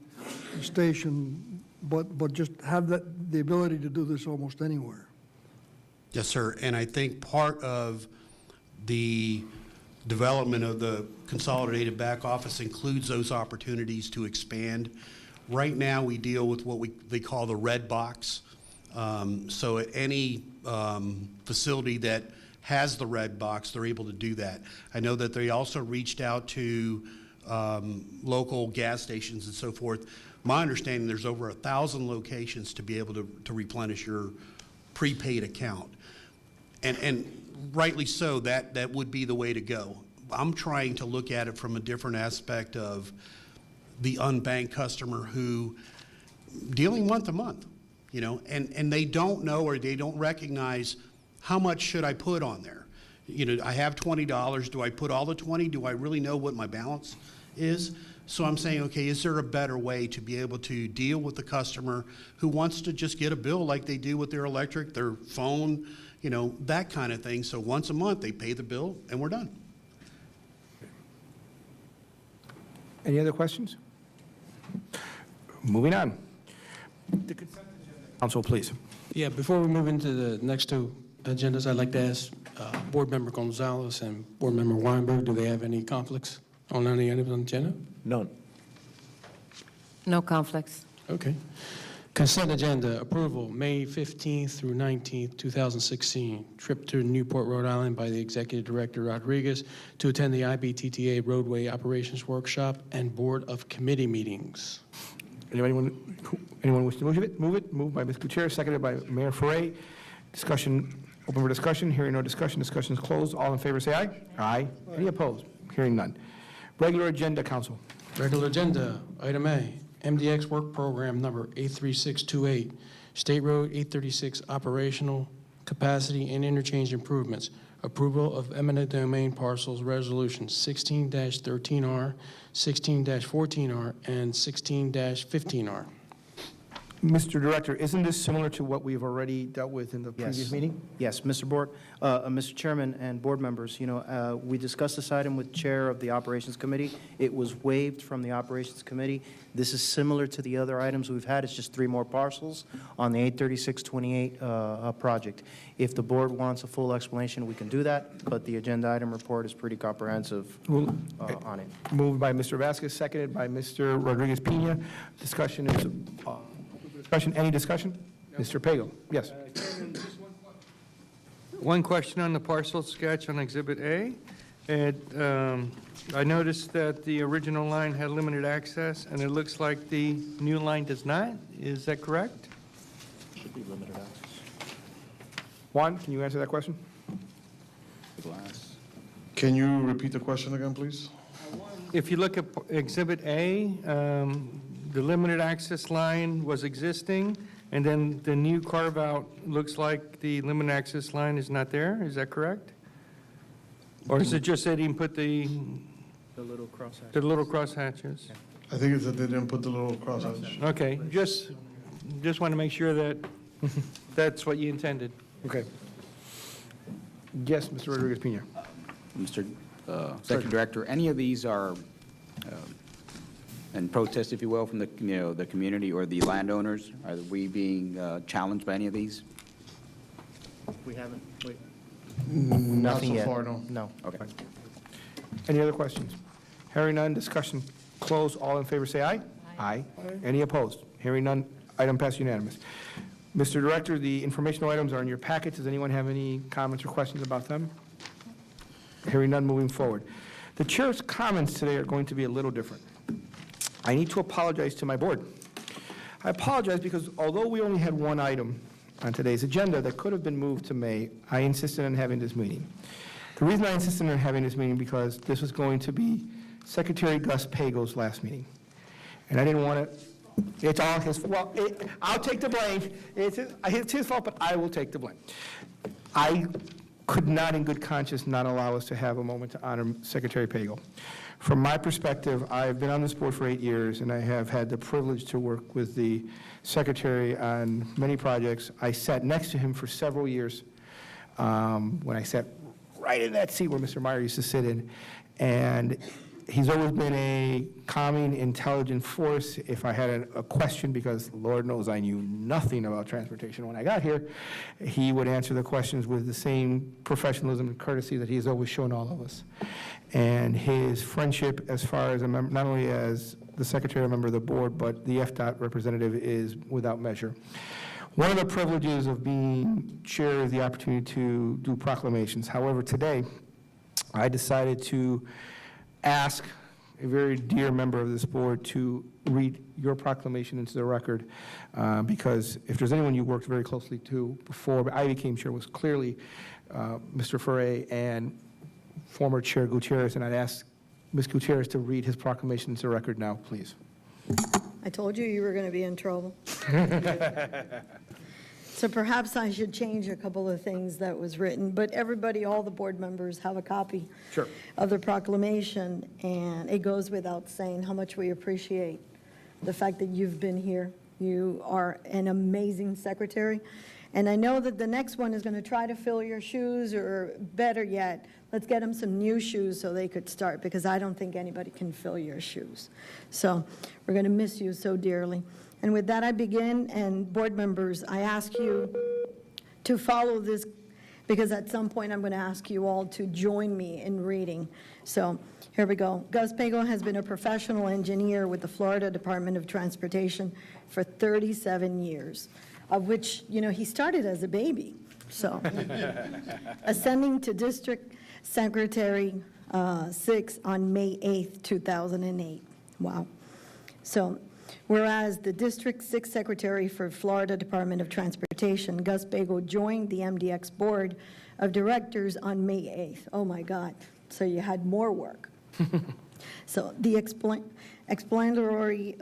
station, but just have the ability to do this almost anywhere? Yes, sir. And I think part of the development of the consolidated back office includes those opportunities to expand. Right now, we deal with what they call the red box. So at any facility that has the red box, they're able to do that. I know that they also reached out to local gas stations and so forth. My understanding, there's over 1,000 locations to be able to replenish your prepaid account. And rightly so, that would be the way to go. I'm trying to look at it from a different aspect of the unbanked customer who dealing month to month, and they don't know or they don't recognize how much should I put on there. I have $20. Do I put all the 20? Do I really know what my balance is? So I'm saying, okay, is there a better way to be able to deal with the customer who wants to just get a bill like they do with their electric, their phone, that kind of thing. So once a month they pay the bill and we're done. Any other questions? Moving on. The consent agenda. Council, please. Yeah, before we move into the next two agendas, I'd like to ask Board Member Gonzalez and Board Member Weinberg, do they have any conflicts on any items on the agenda? None. No conflicts. Okay. Consent agenda, approval, May 15th through 19th, 2016. Trip to Newport, Rhode Island by the Executive Director Rodriguez to attend the IBTTA Roadway Operations Workshop and Board of Committee meetings. Anyone wish to move it? Move it. Moved by Ms. Gutierrez, seconded by Mayor Ferre. Discussion, open for discussion. Hearing no discussion, discussion is closed. All in favor say aye. Aye. Any opposed? Hearing none. Regular agenda, Council. Regular agenda, item A, MDX work program number 83628, State Road 836 operational capacity and interchange improvements. Approval of eminent domain parcels resolution 16-13R, 16-14R, and 16-15R. Mr. Director, isn't this similar to what we've already dealt with in the previous Yes. meeting? Yes, Mr. Chairman and board members, we discussed this item with Chair of the Operations Committee. It was waived from the Operations Committee. This is similar to the other items we've had. It's just 3 more parcels on the 83628 project. If the board wants a full explanation, we can do that, but the agenda item report is pretty comprehensive on it. Moved by Mr. Vasquez, seconded by Mr. Rodriguez-Pena. Discussion is, any discussion? Mr. Pago, yes. One question on the parcel sketch on Exhibit A. I noticed that the original line had limited access, and it looks like the new line does not. Is that correct? Should be limited access. Juan, can you answer that question? Can you repeat the question again, please? If you look at Exhibit A, the limited access line was existing, and then the new carve-out looks like the limited access line is not there. Is that correct? Or is it just they didn't put the little crosshatch. the little crosshatches? I think it's that they didn't put the little crosshatch. Okay, just want to make sure that that's what you intended. Okay. Yes, Mr. Rodriguez-Pena. Mr. Executive Director, any of these are in protest, if you will, from the community or the landowners? Are we being challenged by any of these? We haven't, wait. Not Nothing so yet. far, no. No. Okay. Any other questions? Hearing none, discussion closed. All in favor, say aye. Aye. Any opposed? Hearing none, item passed unanimous. Mr. Director, the informational items are in your packet. Does anyone have any comments or questions about them? Hearing none, moving forward. The chair's comments today are going to be a little different. I need to apologize to my board. I apologize because although we only had one item on today's agenda that could have been moved to May, I insisted on having this meeting. The reason I insisted on having this meeting because this was going to be Secretary Gus Pago's last meeting. And I didn't want to, it's all his, well, I'll take the blame. It's his fault, but I will take the blame. I could not in good conscience not allow us to have a moment to honor Secretary Pago. From my perspective, I've been on this board for 8 years, and I have had the privilege to work with the Secretary on many projects. I sat next to him for several years when I sat right in that seat where Mr. Meyer used to sit in. And he's always been a calming, intelligent force. If I had a question, because Lord knows I knew nothing about transportation when I got here, he would answer the questions with the same professionalism and courtesy that he has always shown all of us. And his friendship, as far as a member, not only as the secretary, a member of the board, but the FDOT representative, is without measure. One of the privileges of being chair is the opportunity to do proclamations. However, today, I decided to ask a very dear member of this board to read your proclamation into the record, because if there's anyone you worked very closely to before I became chair, was clearly Mr. Ferre and former Chair Gutierrez, and I'd ask Ms. Gutierrez to read his proclamation into the record now, please. I told you you were going to be in trouble. So perhaps I should change a couple of things that was written, but everybody, all the board members have a copy of the proclamation, and it goes without saying how much we appreciate the fact that you've been here. You are an amazing secretary, and I know that the next one is going to try to fill your shoes, or better yet, let's get them some new shoes so they could start, because I don't think anybody can fill your shoes. So we're going to miss you so dearly. And with that, I begin, and board members, I ask you to follow this, because at some point I'm going to ask you all to join me in reading. So here we go. Gus Pago has been a professional engineer with the Florida Department of Transportation for 37 years, of which, you know, he started as a baby. So ascending to District Secretary 6 on May 8th, 2008. Wow. So whereas the District 6 Secretary for Florida Department of Transportation, Gus Pago, joined the MDX Board of Directors on May 8th. Oh, my God. So you had more work. So the explanatory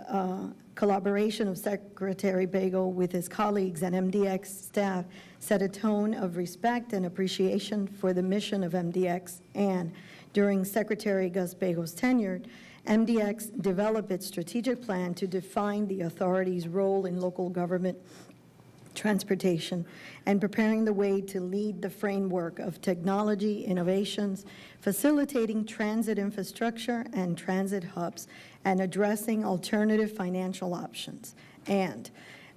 collaboration of Secretary Pago with his colleagues and MDX staff set a tone of respect and appreciation for the mission of MDX, and during Secretary Gus Pago's tenure, MDX develop its strategic plan to define the authority's role in local government transportation and preparing the way to lead the framework of technology innovations, facilitating transit infrastructure and transit hubs, and addressing alternative financial options. And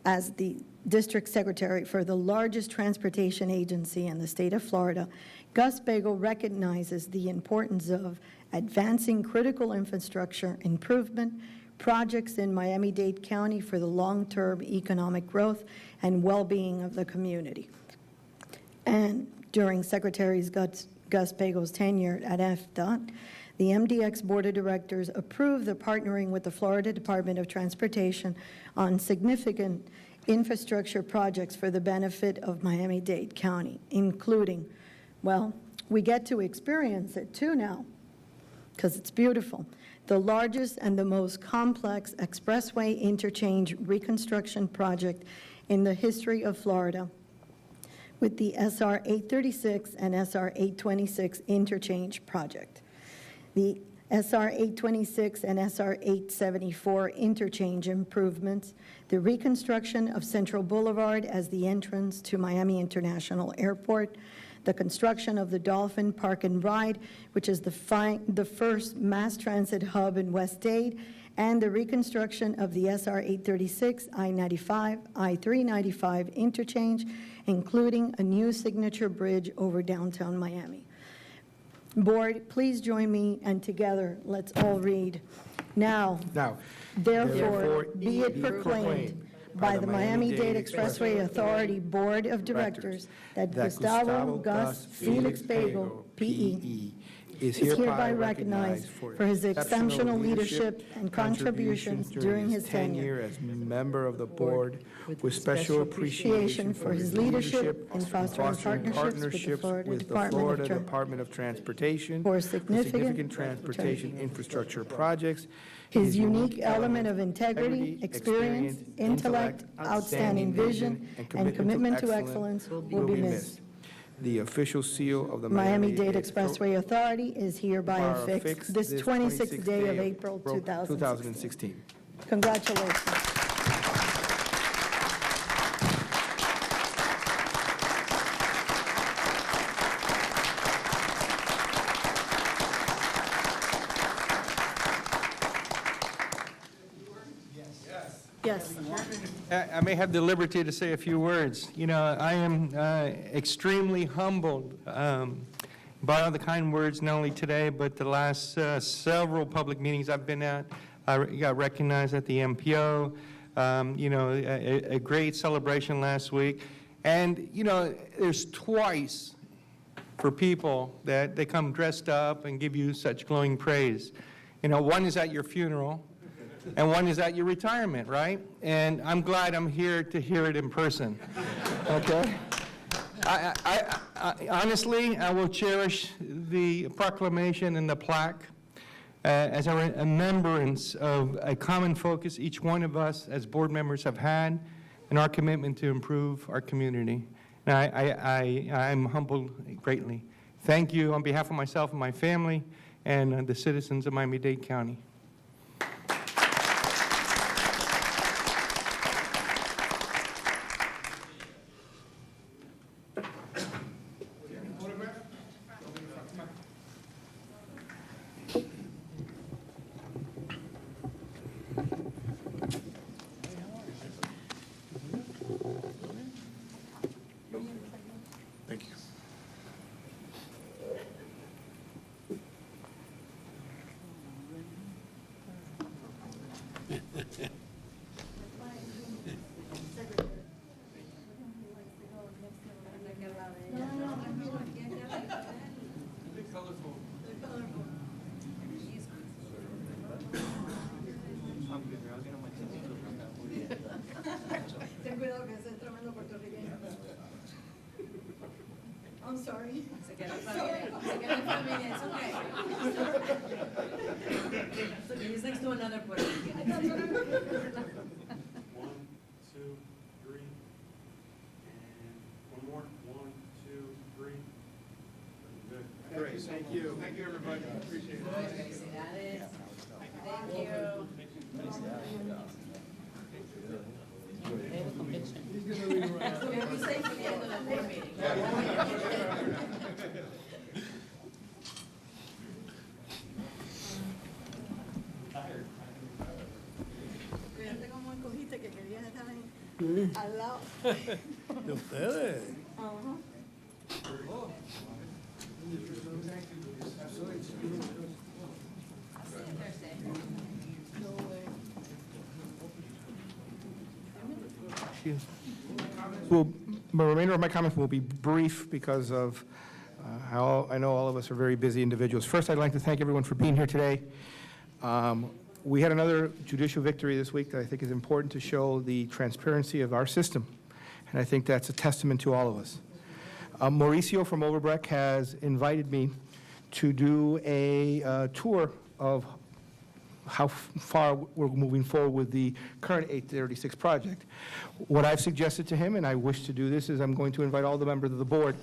as the District Secretary for the largest transportation agency in the state of Florida, Gus Bagel recognizes the importance of advancing critical infrastructure improvement projects in Miami-Dade County for the long-term economic growth and well-being of the community. And during Secretary Gus Bagel's tenure at FDOT, the MDX Board of Directors approved the partnering with the Florida Department of Transportation on significant infrastructure projects for the benefit of Miami-Dade County, including, well, we get to experience it too now, because it's beautiful, the largest and the most complex expressway interchange reconstruction project in the history of Florida, with the SR 836 and SR 826 interchange project. The SR 826 and SR 874 interchange improvements, the reconstruction of Central Boulevard as the entrance to Miami International Airport, the construction of the Dolphin Park and Ride, which is the first mass transit hub in West Dade, and the reconstruction of the SR 836, I-95, I-395 interchange, including a new signature bridge over downtown Miami. Board, please join me, and together, let's all read. Now, therefore, be it proclaimed by the Miami-Dade Expressway Authority Board of Directors that Gustavo Gus Felix Bagel, P.E., is hereby recognized for his exceptional leadership and contributions during his tenure as member of the board, with special appreciation for his leadership in fostering partnerships with the Florida Department of Transportation for significant transportation infrastructure projects. His unique element of integrity, experience, intellect, outstanding vision, and commitment to excellence will be missed. The official seal of the Miami-Dade Expressway Authority is hereby affixed this 26th day of April 2016. Congratulations. Yes. I may have the liberty to say a few words. You know, I am extremely humbled by all the kind words, not only today, but the last several public meetings I've been at. I got recognized at the MPO, you know, a great celebration last week. And, you know, there's twice for people that they come dressed up and give you such glowing praise. You know, one is at your funeral, and one is at your retirement, right? And I'm glad I'm here to hear it in person, okay? I honestly, I will cherish the proclamation and the plaque as a remembrance of a common focus each one of us as board members have had and our commitment to improve our community. And I'm humbled greatly. Thank you on behalf of myself and my family and the citizens of Miami-Dade County. Thank you. I'm sorry. Se queda en familia, it's okay. So can you next to another Puerto Rican? 1, 2, 3, and one more. 1, 2, 3. Good. Great. Thank you. Thank you, everybody. Appreciate it. Thank you. Be safe for the end of the board meeting. Tengo muy cojita que quería estar ahí al lado. De ustedes. Ajá. Well, the remainder of my comments will be brief because of how I know all of us are very busy individuals. First, I'd like to thank everyone for being here today. We had another judicial victory this week that I think is important to show the transparency of our system, and I think that's a testament to all of us. Mauricio from Overbreck has invited me to do a tour of how far we're moving forward with the current 836 project. What I've suggested to him, and I wish to do this, is I'm going to invite all the members of the board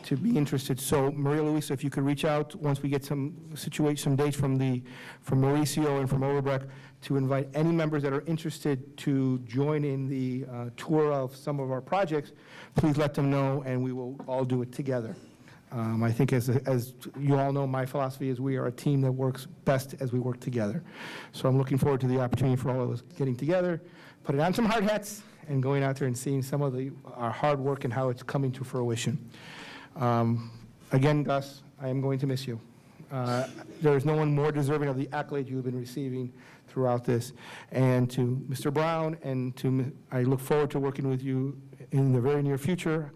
to be interested. So Maria Luisa, if you could reach out once we get some dates from Mauricio and from Overbreck to invite any members that are interested to join in the tour of some of our projects, please let them know and we will all do it together. I think as you all know, my philosophy is we are a team that works best as we work together. So I'm looking forward to the opportunity for all of us getting together, putting on some hard hats, and going out there and seeing some of our hard work and how it's coming to fruition. Again, Gus, I am going to miss you. There is no one more deserving of the accolade you've been receiving throughout this. And to Mr. Brown, and I look forward to working with you in the very near future.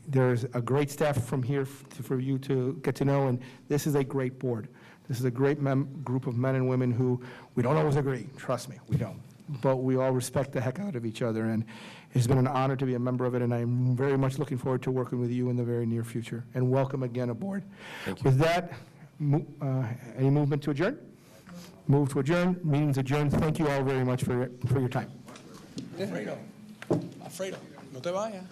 There's a great staff from here for you to get to know, and this is a great board. This is a great group of men and women who we don't always agree, trust me, we don't. But we all respect the heck out of each other, and it's been an honor to be a member of it, and I'm very much looking forward to working with you in the very near future. And welcome again aboard. With that, any movement to adjourn? Move to adjourn. Meeting's adjourned. Thank you all very much for your time. Alfredo, no te vayas.